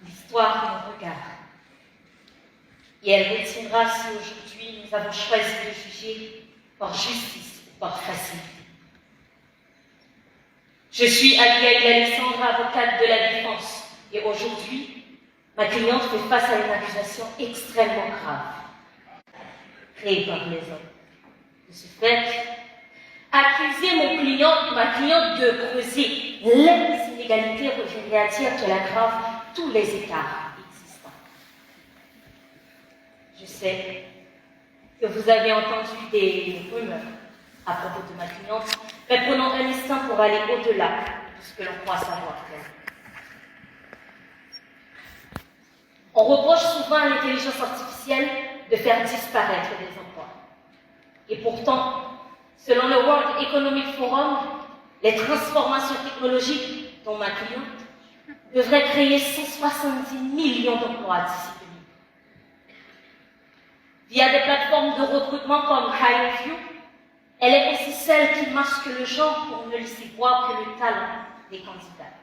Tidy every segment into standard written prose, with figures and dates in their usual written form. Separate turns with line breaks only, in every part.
L'histoire nous regarde. Et elle retiendra si aujourd'hui nous avons choisi de juger par justice ou par facilité. Je suis Abigail Alexandra, avocate de la défense, et aujourd'hui, ma cliente fait face à une accusation extrêmement grave, créée par les hommes. De ce fait, accuser ma cliente de creuser les inégalités reviendrait à dire qu'elle aggrave tous les écarts existants. Je sais que vous avez entendu des rumeurs à propos de ma cliente, mais prenons un instant pour aller au-delà de ce que l'on croit savoir d'elle. On reproche souvent à l'intelligence artificielle de faire disparaître des emplois. Et pourtant, selon le World Economic Forum, les transformations technologiques dont ma cliente devraient créer 170 millions d'emplois d'ici 2000. Via des plateformes de recrutement comme HireVue, elle est aussi celle qui masque le genre pour ne laisser voir que le talent des candidats.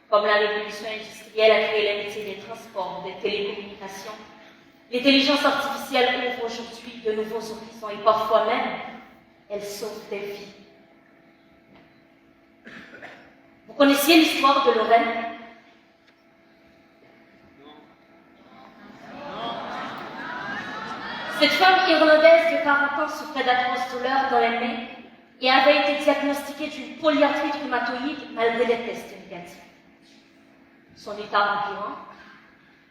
Comme la révolution industrielle a créé les métiers des transports, des télécommunications, l'intelligence artificielle ouvre aujourd'hui de nouveaux horizons et parfois même, elle sauve des vies. Vous connaissiez l'histoire de Lorraine? Cette femme irlandaise de 40 ans souffrait d'atroces douleurs dans les mains et avait été diagnostiquée d'une polyarthrite rhumatoïde malgré les tests négatifs. Son état empirant,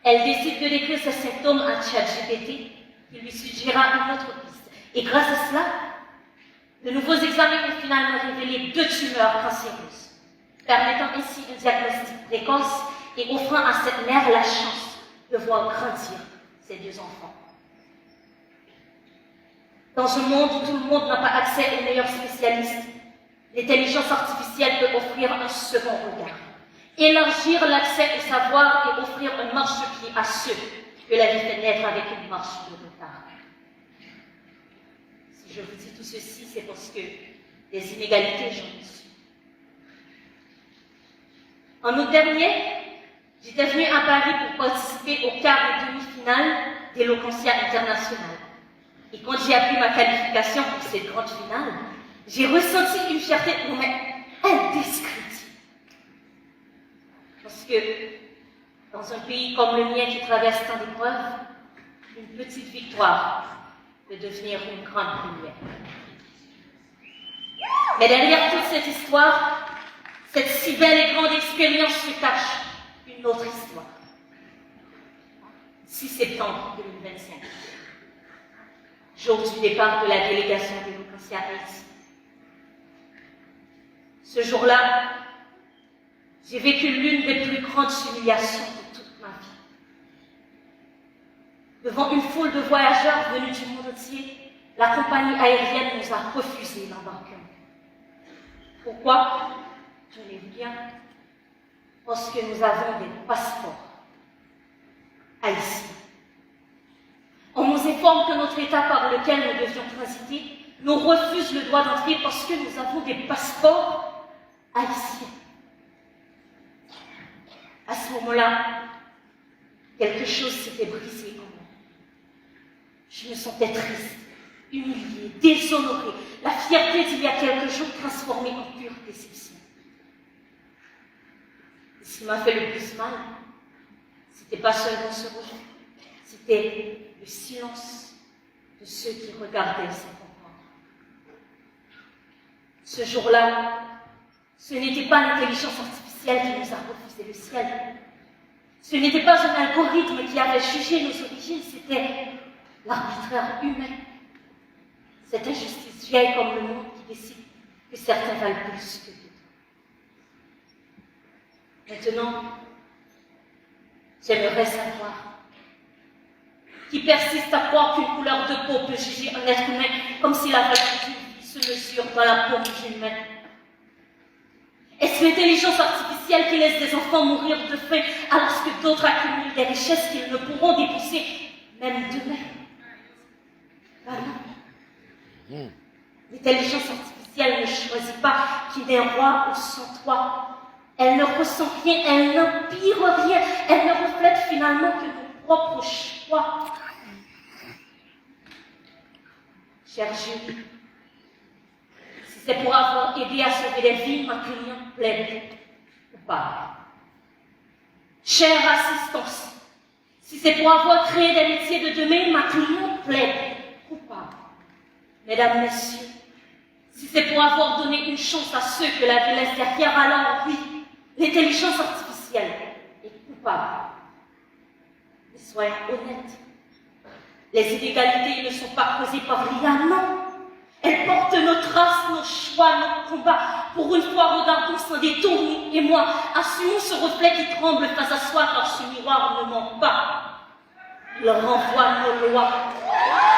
elle décide de décrire ses symptômes à ChatGPT qui lui suggérera une autre piste. Et grâce à cela, de nouveaux examens ont finalement révélé 2 tumeurs cancéreuses, permettant ainsi un diagnostic précoce et offrant à cette mère la chance de voir grandir ses 2 enfants. Dans un monde où tout le monde n'a pas accès aux meilleurs spécialistes, l'intelligence artificielle peut offrir un second regard, élargir l'accès au savoir et offrir un marchepied à ceux que la vie fait naître avec une marche de retard. Si je vous dis tout ceci, c'est parce que des inégalités, j'en ai su. En août dernier, j'étais venue à Paris pour participer au quart de demi-finale d'Eloquentia International. Et quand j'ai appris ma qualification pour cette grande finale, j'ai ressenti une fierté indescriptible. Parce que dans un pays comme le mien qui traverse tant d'épreuves, une petite victoire peut devenir une grande première. Mais derrière toute cette histoire, cette si belle et grande expérience se cache une autre histoire. 6 septembre 2025. Jour du départ de la délégation d'Eloquentia Haïti. Ce jour-là, j'ai vécu l'une des plus grandes humiliations de toute ma vie. Devant une foule de voyageurs venus du monde entier, la compagnie aérienne nous a refusé l'embarquement. Pourquoi? Tenez-vous bien, parce que nous avons des passeports haïtiens. On nous informe que notre État par lequel nous devions transiter nous refuse le droit d'entrée parce que nous avons des passeports haïtiens. À ce moment-là, quelque chose s'était brisé en moi. Je me sentais triste, humiliée, déshonorée, la fierté d'il y a quelques jours transformée en pure déception. Et ce qui m'a fait le plus mal, c'était pas seulement ce rejet, c'était le silence de ceux qui regardaient sans comprendre. Ce jour-là, ce n'était pas l'intelligence artificielle qui nous a refusé le ciel. Ce n'était pas un algorithme qui avait jugé nos origines, c'était l'arbitraire humain. Cette injustice vieille comme le monde qui décide que certains valent plus que d'autres. Maintenant, j'aimerais savoir qui persiste à croire qu'une couleur de peau peut juger un être humain comme si la valeur d'une vie se mesure dans la paume d'une main. Est-ce l'intelligence artificielle qui laisse des enfants mourir de faim alors que d'autres accumulent des richesses qu'ils ne pourront dépenser même demain? Ben non. L'intelligence artificielle ne choisit pas qui n'est roi ou sans toi. Elle ne ressent rien, elle n'empire rien, elle ne reflète finalement que vos propres choix. Chère Julie, si c'est pour avoir aidé à sauver les vies, ma cliente plaide coupable. Chère assistance, si c'est pour avoir créé des métiers de demain, ma cliente plaide coupable. Mesdames, Messieurs, si c'est pour avoir donné une chance à ceux que la vie laisse derrière, alors oui, l'intelligence artificielle est coupable. Mais soyons honnêtes, les inégalités ne sont pas causées par rien, non. Elles portent nos traces, nos choix, nos combats. Pour une fois, regardons sans détour, nous et moi. Assumons ce reflet qui tremble face à soi, car ce miroir ne ment pas. Il renvoie nos lois,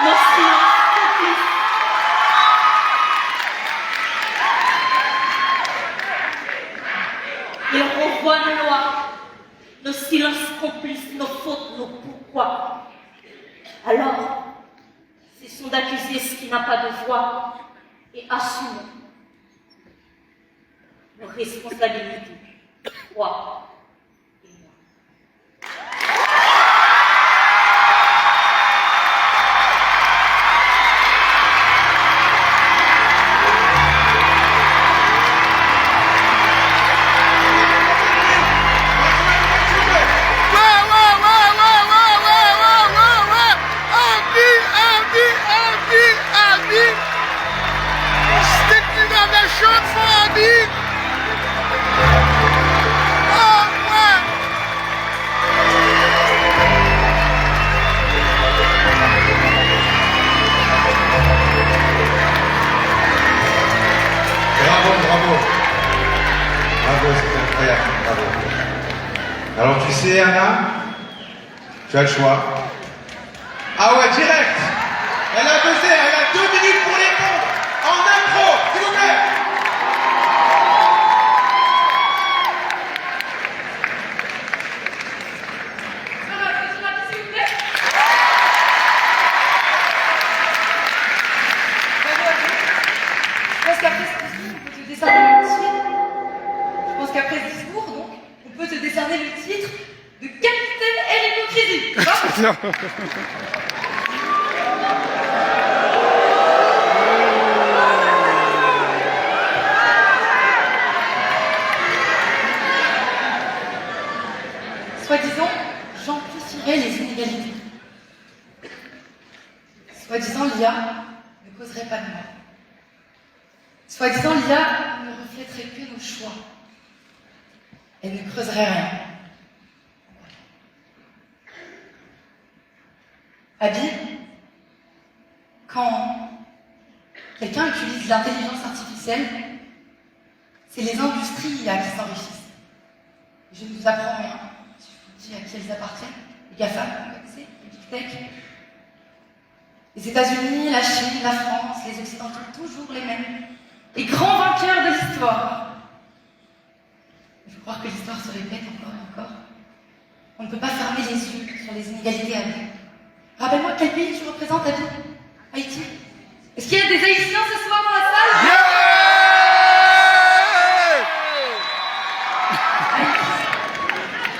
nos silences complices. Il renvoie nos lois, nos silences complices, nos fautes, nos pourquoi. Alors, cessons d'accuser ce qui n'a pas de voix et assumons nos responsabilités. Toi et moi.
Alors tu sais Anna, tu as le choix. Ah ouais, direct. Elle a 2 minutes pour répondre. En impro, s'il vous plaît.
Je pense qu'après ce discours, donc, on peut te décerner le titre de capitaine et l'hypocrisie. Soi-disant, j'amplifierai les inégalités. Soi-disant, l'IA ne causerait pas de mal. Soi-disant, l'IA ne reflèterait que nos choix. Elle ne creuserait rien. Abby, quand quelqu'un utilise l'intelligence artificielle, c'est les industries IA qui s'enrichissent. Je ne vous apprends rien, si je vous dis à qui elles appartiennent. Les GAFA, c'est les Big Tech. Les États-Unis, la Chine, la France, les Occidentaux, toujours les mêmes. Les grands vainqueurs de l'histoire. Il faut croire que l'histoire se répète encore et encore. On ne peut pas fermer les yeux sur les inégalités à vie. Rappelle-moi quel pays tu représentes, Abby? Haïti. Est-ce qu'il y a des Haïtiens ce soir dans la salle? Haïti.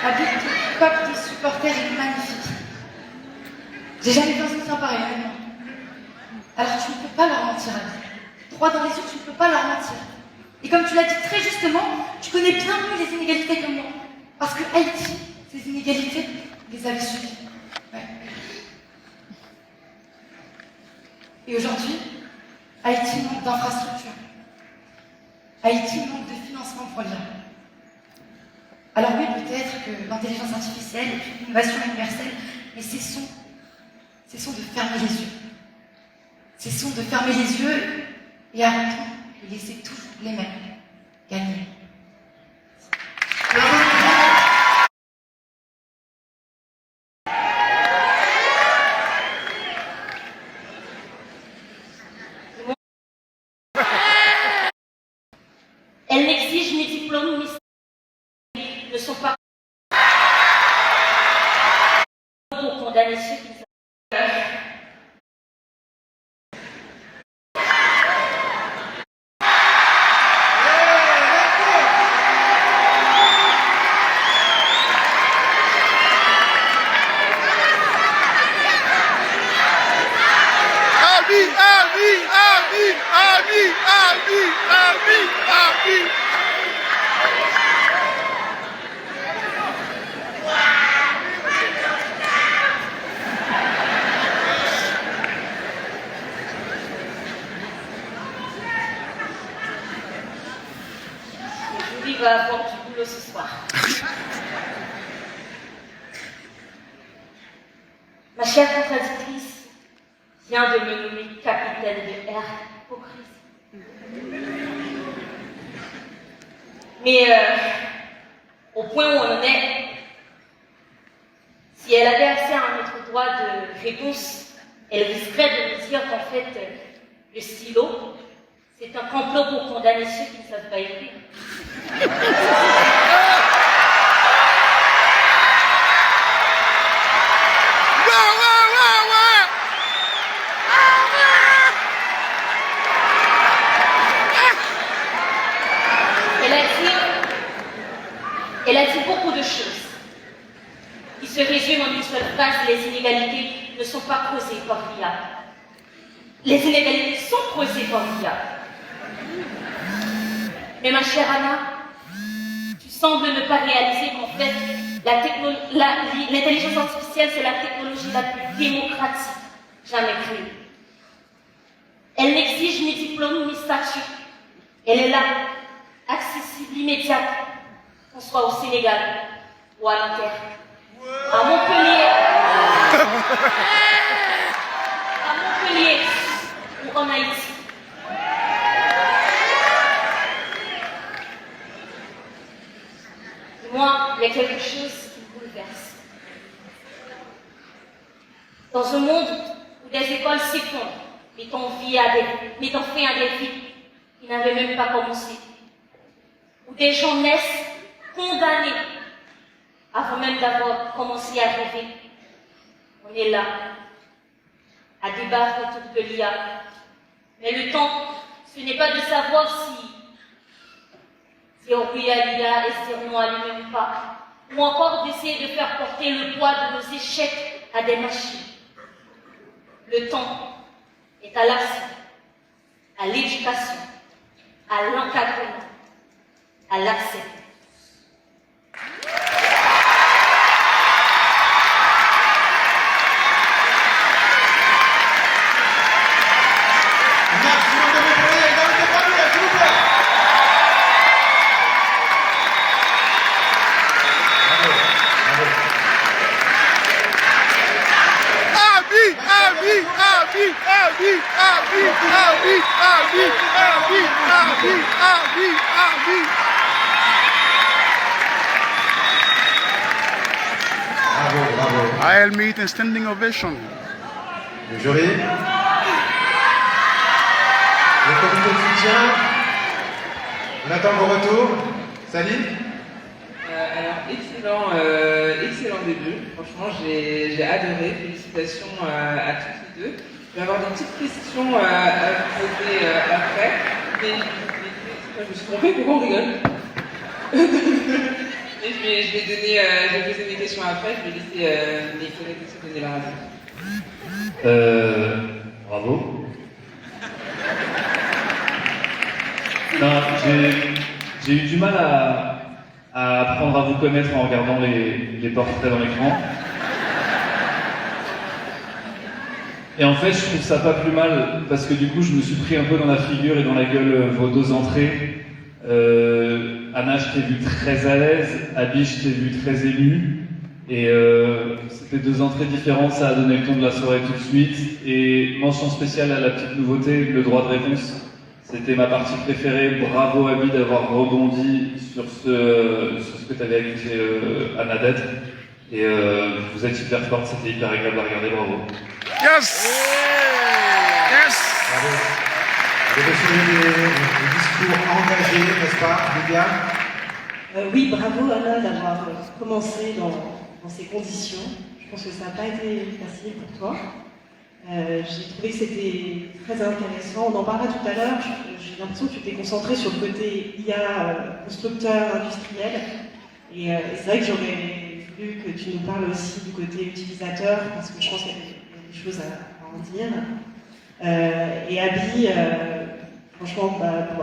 Abby, ton peuple de supporters est magnifique. J'ai jamais vu un soutien pareil, honnêtement. Alors tu ne peux pas leur mentir, Abby. Droit dans les yeux, tu ne peux pas leur mentir. Et comme tu l'as dit très justement, tu connais bien mieux les inégalités que moi. Parce que Haïti, ces inégalités, les avait subies. Ouais. Et aujourd'hui, Haïti manque d'infrastructures. Haïti manque de financement pour l'IA. Alors oui, peut-être que l'intelligence artificielle et puis l'innovation universelle, mais cessons de fermer les yeux. Cessons de fermer les yeux et arrêtons de laisser toujours les mêmes gagner.
Elle n'exige ni diplôme ni ne sont pas pour condamner ceux qui Julie va avoir du boulot ce soir. Ma chère contradictrice vient de me nommer capitaine de air hypocrisie. Mais au point où on en est, si elle avait accès à notre droit de réponse, elle risquerait de nous dire qu'en fait, le stylo, c'est un complot pour condamner ceux qui ne savent pas écrire. Elle a dit beaucoup de choses qui se résument en une seule phrase: les inégalités ne sont pas creusées par l'IA. Les inégalités sont creusées par l'IA. Mais ma chère Anna, tu sembles ne pas réaliser qu'en fait, l'intelligence artificielle, c'est la technologie la plus démocratique jamais créée. Elle n'exige ni diplôme ni statut. Elle est là, accessible, immédiate, qu'on soit au Sénégal ou à Nanterre, à Montpellier, ou en Haïti. Moi, il y a quelque chose qui me bouleverse. Dans un monde où des écoles s'effondrent, mettant fin à des vies qui n'avaient même pas commencé, où des gens naissent condamnés avant même d'avoir commencé à rêver, on est là, à débattre autour de l'IA. Mais le temps, ce n'est pas de savoir si on oui à l'IA et si on non à lui-même ou pas, ou encore d'essayer de faire porter le poids de nos échecs à des machines. Le temps est à l'action, à l'éducation, à l'encadrement, à l'accès.
I'll meet a standing ovation.
Le jury. Le comité de soutien. On attend vos retours. Saline.
Alors, excellent début. Franchement, j'ai adoré. Félicitations à toutes les deux. Je vais avoir des petites questions à vous poser après. Mais je me suis trompée, pourquoi on rigole? Et je vais poser mes questions après. Je vais laisser mes collègues se donner la réponse.
Bravo. Non, j'ai eu du mal à apprendre à vous connaître en regardant les portraits dans l'écran. Et en fait, je trouve ça pas plus mal, parce que du coup, je me suis pris un peu dans la figure et dans la gueule vos deux entrées. Anna, je t'ai vu très à l'aise, Abby, je t'ai vu très ému. Et c'était deux entrées différentes, ça a donné le ton de la soirée tout de suite. Et mention spéciale à la petite nouveauté, le droit de réponse. C'était ma partie préférée. Bravo Abby d'avoir rebondi sur ce que tu avais accusé Anna d'être. Et vous êtes super forte, c'était hyper agréable à regarder, bravo.
Yes! Yes!
Bravo. Vous avez suivi des discours engagés, n'est-ce pas, Lydia?
Oui, bravo Anna d'avoir commencé dans ces conditions. Je pense que ça n'a pas été facile pour toi. J'ai trouvé que c'était très intéressant. On en parlera tout à l'heure. J'ai l'impression que tu t'es concentré sur le côté IA, constructeur, industriel. Et c'est vrai que j'aurais voulu que tu nous parles aussi du côté utilisateur, parce que je pense qu'il y a des choses à en dire. Et Abby, franchement,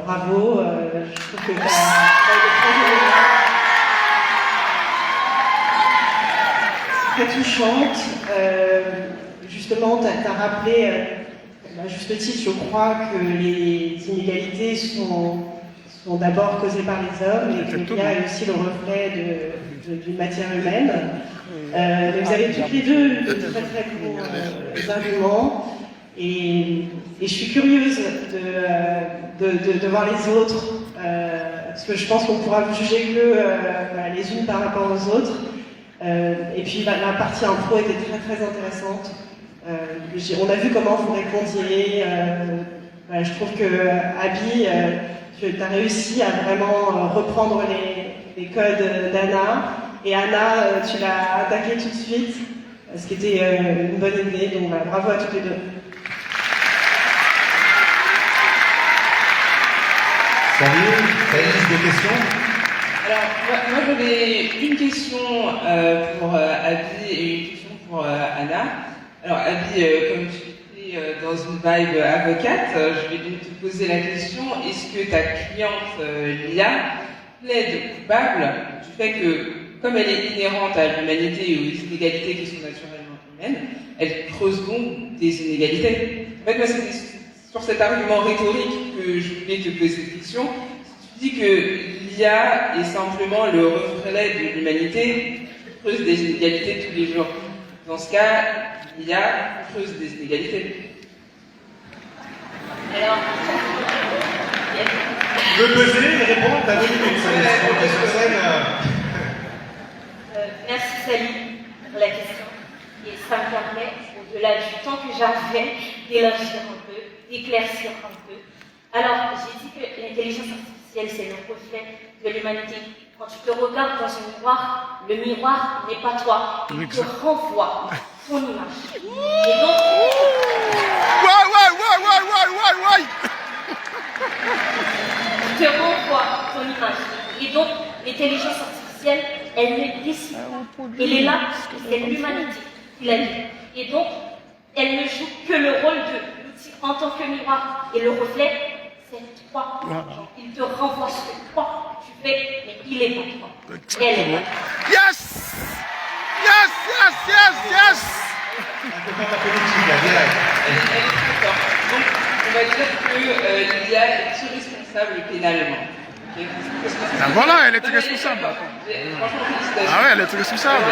bravo. Je trouve que tu as été très touchante. Justement, tu as rappelé, à juste titre, je crois, que les inégalités sont sont d'abord causées par les hommes et que l'IA est aussi le reflet d'une matière humaine. Mais vous avez toutes les deux de très très bons arguments et je suis curieuse de voir les autres parce que je pense qu'on pourra vous juger que voilà, les unes par rapport aux autres. Et puis la partie impro était très très intéressante. On a vu comment vous répondiez. Voilà, je trouve que Abby, tu as réussi à vraiment reprendre les codes d'Anna. Et Anna, tu l'as attaqué tout de suite, ce qui était une bonne idée. Donc voilà, bravo à toutes les deux.
Salut, t'as une liste de questions?
Alors, moi j'avais une question pour Abby et une question pour Anna. Alors, Abby, comme tu étais dans une vibe avocate, je vais donc te poser la question, est-ce que ta cliente Lia plaide coupable du fait que, comme elle est inhérente à l'humanité et aux inégalités qui sont naturellement humaines, elle creuse donc des inégalités? En fait, moi, c'était sur cet argument rhétorique que je voulais te poser cette question. Si tu dis que l'IA est simplement le reflet de l'humanité, qui creuse des inégalités tous les jours. Dans ce cas, l'IA creuse des inégalités.
Alors,
Tu veux peser et répondre? T'as 2 minutes, ça laisse monter sur scène.
merci Sally pour la question. Et ça me permet, au-delà du temps que j'avais, d'élargir un peu, d'éclaircir un peu. Alors, j'ai dit que l'intelligence artificielle, c'est le reflet de l'humanité. Quand tu te regardes dans un miroir, le miroir n'est pas toi. Il te renvoie ton image. Et donc, il te renvoie ton image. Et donc, l'intelligence artificielle, elle ne décide pas. Elle est là, c'est l'humanité qui l'a dit. Et donc, elle ne joue que le rôle de l'outil en tant que miroir. Et le reflet, c'est toi. Genre, il te renvoie ce que toi tu fais, mais il est pas toi. Et elle est là.
Yes! Yes, yes, yes, yes!
Un peu comme la politique, là, direct.
Elle est très forte. Donc, on va dire que l'IA est irresponsable pénalement. Ok.
Ah, voilà, elle est irresponsable.
Franchement, félicitations.
Ah ouais, elle est irresponsable.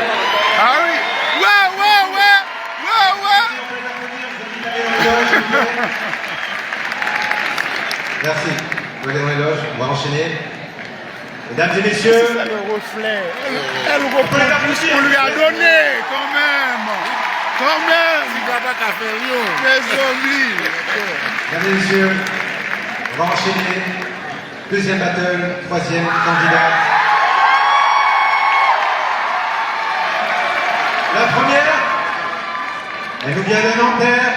Ah oui. Ouais.
Merci. Vous voulez un éloge? On va enchaîner. Mesdames et messieurs,
C'est ça le reflet. Elle reprend tout ce qu'on lui a donné, quand même. Quand même. Désolé.
mesdames et messieurs, on va enchaîner. Deuxième battle, troisième candidat. La première, elle nous vient de Nanterre.